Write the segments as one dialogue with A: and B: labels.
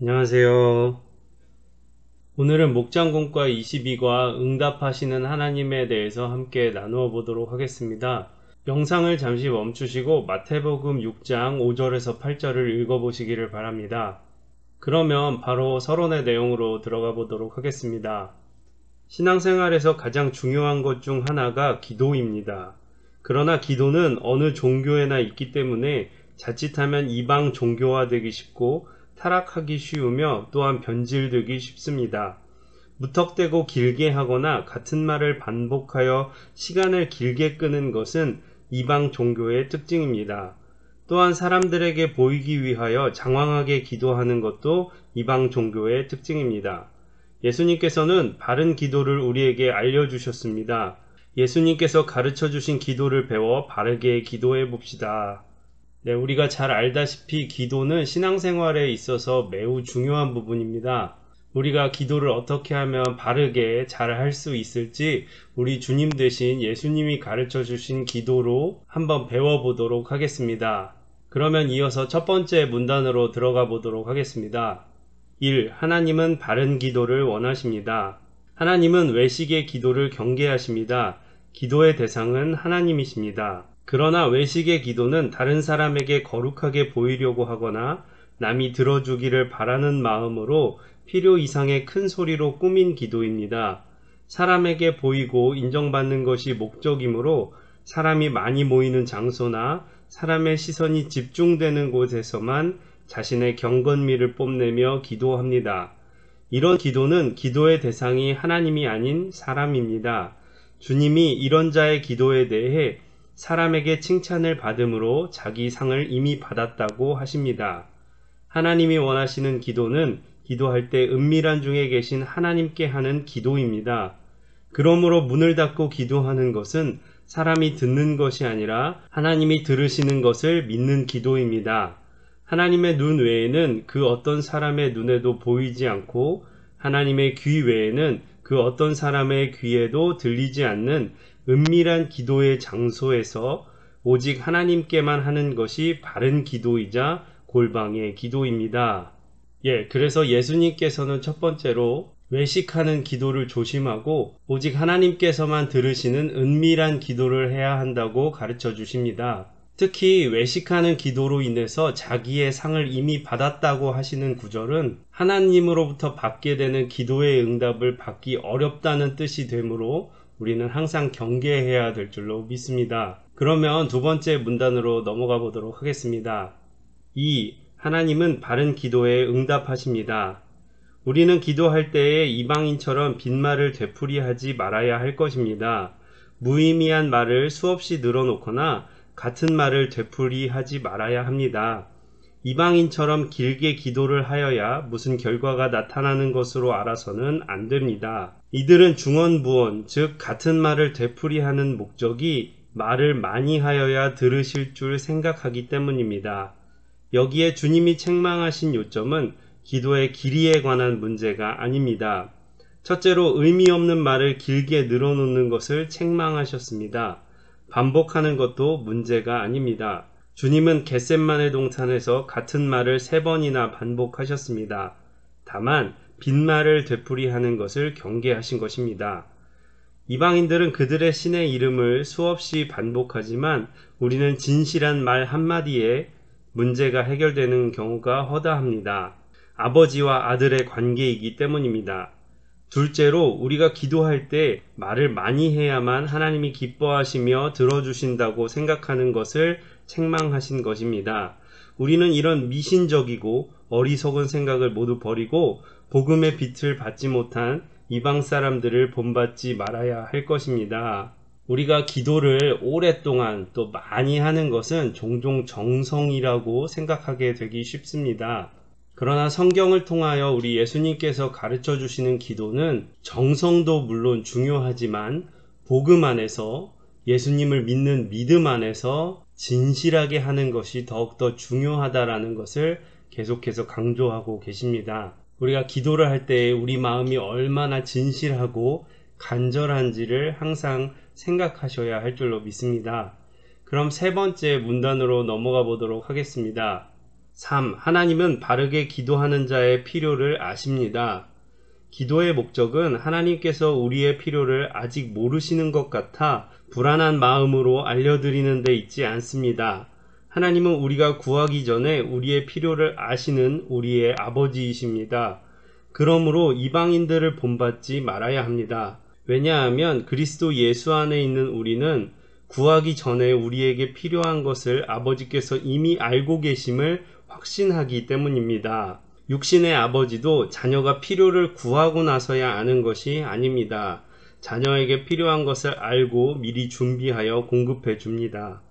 A: 안녕하세요. 오늘은 목장공과 22과 응답하시는 하나님에 대해서 함께 나누어 보도록 하겠습니다. 영상을 잠시 멈추시고 마태복음 6장 5절에서 8절을 읽어보시기를 바랍니다. 그러면 바로 서론의 내용으로 들어가 보도록 하겠습니다. 신앙생활에서 가장 중요한 것 중 하나가 기도입니다. 그러나 기도는 어느 종교에나 있기 때문에 자칫하면 이방 종교화되기 쉽고 타락하기 쉬우며 또한 변질되기 쉽습니다. 무턱대고 길게 하거나 같은 말을 반복하여 시간을 길게 끄는 것은 이방 종교의 특징입니다. 또한 사람들에게 보이기 위하여 장황하게 기도하는 것도 이방 종교의 특징입니다. 예수님께서는 바른 기도를 우리에게 알려주셨습니다. 예수님께서 가르쳐 주신 기도를 배워 바르게 기도해 봅시다. 네, 우리가 잘 알다시피 기도는 신앙생활에 있어서 매우 중요한 부분입니다. 우리가 기도를 어떻게 하면 바르게 잘 할 수 있을지 우리 주님 대신 예수님이 가르쳐 주신 기도로 한번 배워보도록 하겠습니다. 그러면 이어서 첫 번째 문단으로 들어가 보도록 하겠습니다. 1. 하나님은 바른 기도를 원하십니다. 하나님은 외식의 기도를 경계하십니다. 기도의 대상은 하나님이십니다. 그러나 외식의 기도는 다른 사람에게 거룩하게 보이려고 하거나 남이 들어주기를 바라는 마음으로 필요 이상의 큰 소리로 꾸민 기도입니다. 사람에게 보이고 인정받는 것이 목적이므로 사람이 많이 모이는 장소나 사람의 시선이 집중되는 곳에서만 자신의 경건미를 뽐내며 기도합니다. 이런 기도는 기도의 대상이 하나님이 아닌 사람입니다. 주님이 이런 자의 기도에 대해 사람에게 칭찬을 받음으로 자기 상을 이미 받았다고 하십니다. 하나님이 원하시는 기도는 기도할 때 은밀한 중에 계신 하나님께 하는 기도입니다. 그러므로 문을 닫고 기도하는 것은 사람이 듣는 것이 아니라 하나님이 들으시는 것을 믿는 기도입니다. 하나님의 눈 외에는 그 어떤 사람의 눈에도 보이지 않고 하나님의 귀 외에는 그 어떤 사람의 귀에도 들리지 않는 은밀한 기도의 장소에서 오직 하나님께만 하는 것이 바른 기도이자 골방의 기도입니다. 그래서 예수님께서는 첫 번째로 외식하는 기도를 조심하고 오직 하나님께서만 들으시는 은밀한 기도를 해야 한다고 가르쳐 주십니다. 특히 외식하는 기도로 인해서 자기의 상을 이미 받았다고 하시는 구절은 하나님으로부터 받게 되는 기도의 응답을 받기 어렵다는 뜻이 되므로 우리는 항상 경계해야 될 줄로 믿습니다. 그러면 두 번째 문단으로 넘어가 보도록 하겠습니다. 2. 하나님은 바른 기도에 응답하십니다. 우리는 기도할 때에 이방인처럼 빈말을 되풀이하지 말아야 할 것입니다. 무의미한 말을 수없이 늘어놓거나 같은 말을 되풀이하지 말아야 합니다. 이방인처럼 길게 기도를 하여야 무슨 결과가 나타나는 것으로 알아서는 안 됩니다. 이들은 중언부언, 즉 같은 말을 되풀이하는 목적이 말을 많이 하여야 들으실 줄 생각하기 때문입니다. 여기에 주님이 책망하신 요점은 기도의 길이에 관한 문제가 아닙니다. 첫째로 의미 없는 말을 길게 늘어놓는 것을 책망하셨습니다. 반복하는 것도 문제가 아닙니다. 주님은 겟셋마네 동산에서 같은 말을 3번이나 반복하셨습니다. 다만 빈말을 되풀이하는 것을 경계하신 것입니다. 이방인들은 그들의 신의 이름을 수없이 반복하지만 우리는 진실한 말 한마디에 문제가 해결되는 경우가 허다합니다. 아버지와 아들의 관계이기 때문입니다. 둘째로 우리가 기도할 때 말을 많이 해야만 하나님이 기뻐하시며 들어주신다고 생각하는 것을 책망하신 것입니다. 우리는 이런 미신적이고 어리석은 생각을 모두 버리고 복음의 빛을 받지 못한 이방 사람들을 본받지 말아야 할 것입니다. 우리가 기도를 오랫동안 또 많이 하는 것은 종종 정성이라고 생각하게 되기 쉽습니다. 그러나 성경을 통하여 우리 예수님께서 가르쳐 주시는 기도는 정성도 물론 중요하지만 복음 안에서 예수님을 믿는 믿음 안에서 진실하게 하는 것이 더욱더 중요하다라는 것을 계속해서 강조하고 계십니다. 우리가 기도를 할 때 우리 마음이 얼마나 진실하고 간절한지를 항상 생각하셔야 할 줄로 믿습니다. 그럼 세 번째 문단으로 넘어가 보도록 하겠습니다. 3. 하나님은 바르게 기도하는 자의 필요를 아십니다. 기도의 목적은 하나님께서 우리의 필요를 아직 모르시는 것 같아 불안한 마음으로 알려드리는 데 있지 않습니다. 하나님은 우리가 구하기 전에 우리의 필요를 아시는 우리의 아버지이십니다. 그러므로 이방인들을 본받지 말아야 합니다. 왜냐하면 그리스도 예수 안에 있는 우리는 구하기 전에 우리에게 필요한 것을 아버지께서 이미 알고 계심을 확신하기 때문입니다. 육신의 아버지도 자녀가 필요를 구하고 나서야 아는 것이 아닙니다. 자녀에게 필요한 것을 알고 미리 준비하여 공급해 줍니다.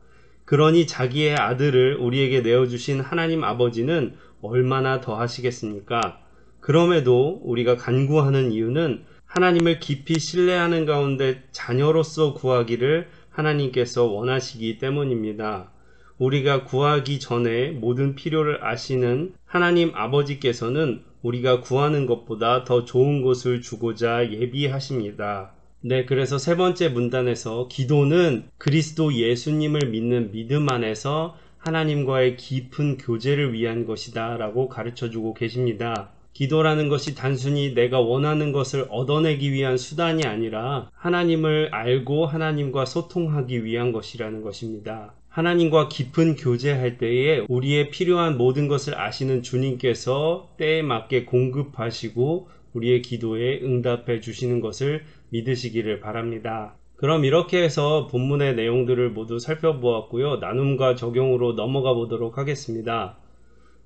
A: 그러니 자기의 아들을 우리에게 내어주신 하나님 아버지는 얼마나 더 하시겠습니까? 그럼에도 우리가 간구하는 이유는 하나님을 깊이 신뢰하는 가운데 자녀로서 구하기를 하나님께서 원하시기 때문입니다. 우리가 구하기 전에 모든 필요를 아시는 하나님 아버지께서는 우리가 구하는 것보다 더 좋은 것을 주고자 예비하십니다. 네, 그래서 세 번째 문단에서 기도는 그리스도 예수님을 믿는 믿음 안에서 하나님과의 깊은 교제를 위한 것이다 라고 가르쳐주고 계십니다. 기도라는 것이 단순히 내가 원하는 것을 얻어내기 위한 수단이 아니라 하나님을 알고 하나님과 소통하기 위한 것이라는 것입니다. 하나님과 깊은 교제할 때에 우리의 필요한 모든 것을 아시는 주님께서 때에 맞게 공급하시고 우리의 기도에 응답해 주시는 것을 믿으시기를 바랍니다. 그럼 이렇게 해서 본문의 내용들을 모두 살펴보았고요. 나눔과 적용으로 넘어가 보도록 하겠습니다.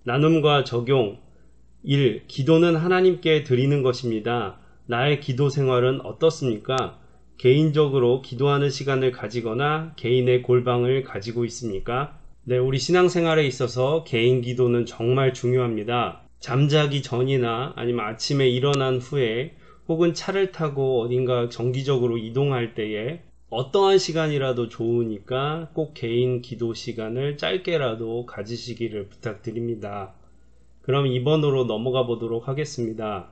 A: 나눔과 적용 1. 기도는 하나님께 드리는 것입니다. 나의 기도 생활은 어떻습니까? 개인적으로 기도하는 시간을 가지거나 개인의 골방을 가지고 있습니까? 네, 우리 신앙생활에 있어서 개인 기도는 정말 중요합니다. 잠자기 전이나 아니면 아침에 일어난 후에 혹은 차를 타고 어딘가 정기적으로 이동할 때에 어떠한 시간이라도 좋으니까 꼭 개인 기도 시간을 짧게라도 가지시기를 부탁드립니다. 그럼 2번으로 넘어가 보도록 하겠습니다.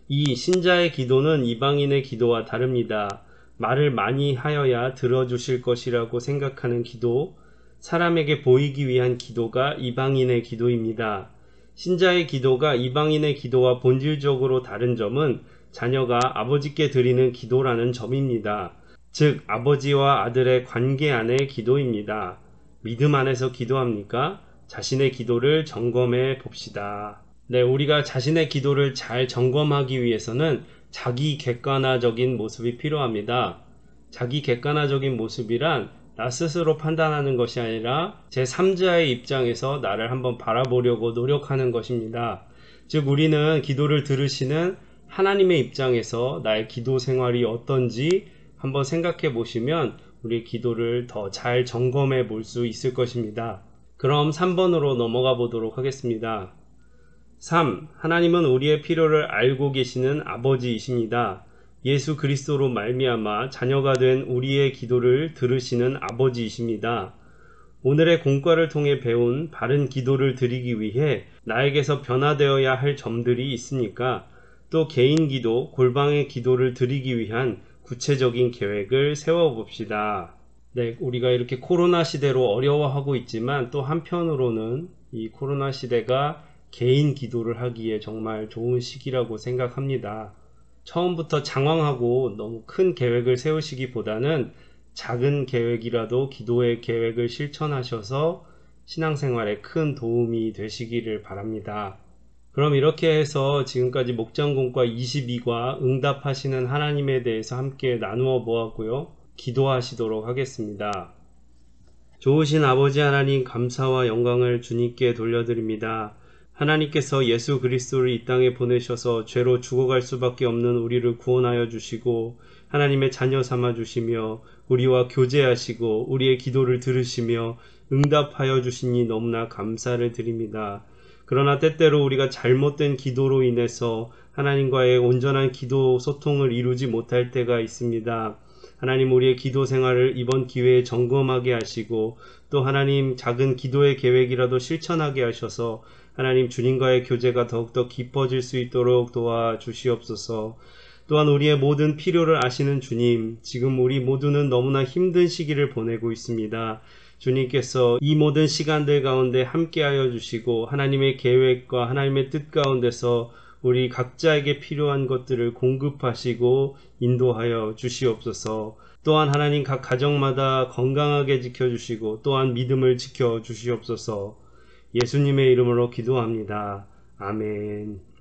A: 2. 신자의 기도는 이방인의 기도와 다릅니다. 말을 많이 하여야 들어주실 것이라고 생각하는 기도, 사람에게 보이기 위한 기도가 이방인의 기도입니다. 신자의 기도가 이방인의 기도와 본질적으로 다른 점은 자녀가 아버지께 드리는 기도라는 점입니다. 즉, 아버지와 아들의 관계 안의 기도입니다. 믿음 안에서 기도합니까? 자신의 기도를 점검해 봅시다. 네, 우리가 자신의 기도를 잘 점검하기 위해서는 자기 객관화적인 모습이 필요합니다. 자기 객관화적인 모습이란 나 스스로 판단하는 것이 아니라 제3자의 입장에서 나를 한번 바라보려고 노력하는 것입니다. 즉, 우리는 기도를 들으시는 하나님의 입장에서 나의 기도 생활이 어떤지 한번 생각해 보시면 우리의 기도를 더 잘 점검해 볼 수 있을 것입니다. 그럼 3번으로 넘어가 보도록 하겠습니다. 3. 하나님은 우리의 필요를 알고 계시는 아버지이십니다. 예수 그리스도로 말미암아 자녀가 된 우리의 기도를 들으시는 아버지이십니다. 오늘의 공과를 통해 배운 바른 기도를 드리기 위해 나에게서 변화되어야 할 점들이 있습니까? 또 개인 기도, 골방의 기도를 드리기 위한 구체적인 계획을 세워봅시다. 네, 우리가 이렇게 코로나 시대로 어려워하고 있지만 또 한편으로는 이 코로나 시대가 개인 기도를 하기에 정말 좋은 시기라고 생각합니다. 처음부터 장황하고 너무 큰 계획을 세우시기보다는 작은 계획이라도 기도의 계획을 실천하셔서 신앙생활에 큰 도움이 되시기를 바랍니다. 그럼 이렇게 해서 지금까지 목장공과 22과 응답하시는 하나님에 대해서 함께 나누어 보았고요. 기도하시도록 하겠습니다. 좋으신 아버지 하나님, 감사와 영광을 주님께 돌려드립니다. 하나님께서 예수 그리스도를 이 땅에 보내셔서 죄로 죽어갈 수밖에 없는 우리를 구원하여 주시고 하나님의 자녀 삼아 주시며 우리와 교제하시고 우리의 기도를 들으시며 응답하여 주시니 너무나 감사를 드립니다. 그러나 때때로 우리가 잘못된 기도로 인해서 하나님과의 온전한 기도 소통을 이루지 못할 때가 있습니다. 하나님, 우리의 기도 생활을 이번 기회에 점검하게 하시고 또 하나님, 작은 기도의 계획이라도 실천하게 하셔서 하나님, 주님과의 교제가 더욱더 깊어질 수 있도록 도와주시옵소서. 또한 우리의 모든 필요를 아시는 주님, 지금 우리 모두는 너무나 힘든 시기를 보내고 있습니다. 주님께서 이 모든 시간들 가운데 함께하여 주시고 하나님의 계획과 하나님의 뜻 가운데서 우리 각자에게 필요한 것들을 공급하시고 인도하여 주시옵소서. 또한 하나님 각 가정마다 건강하게 지켜주시고 또한 믿음을 지켜주시옵소서. 예수님의 이름으로 기도합니다. 아멘.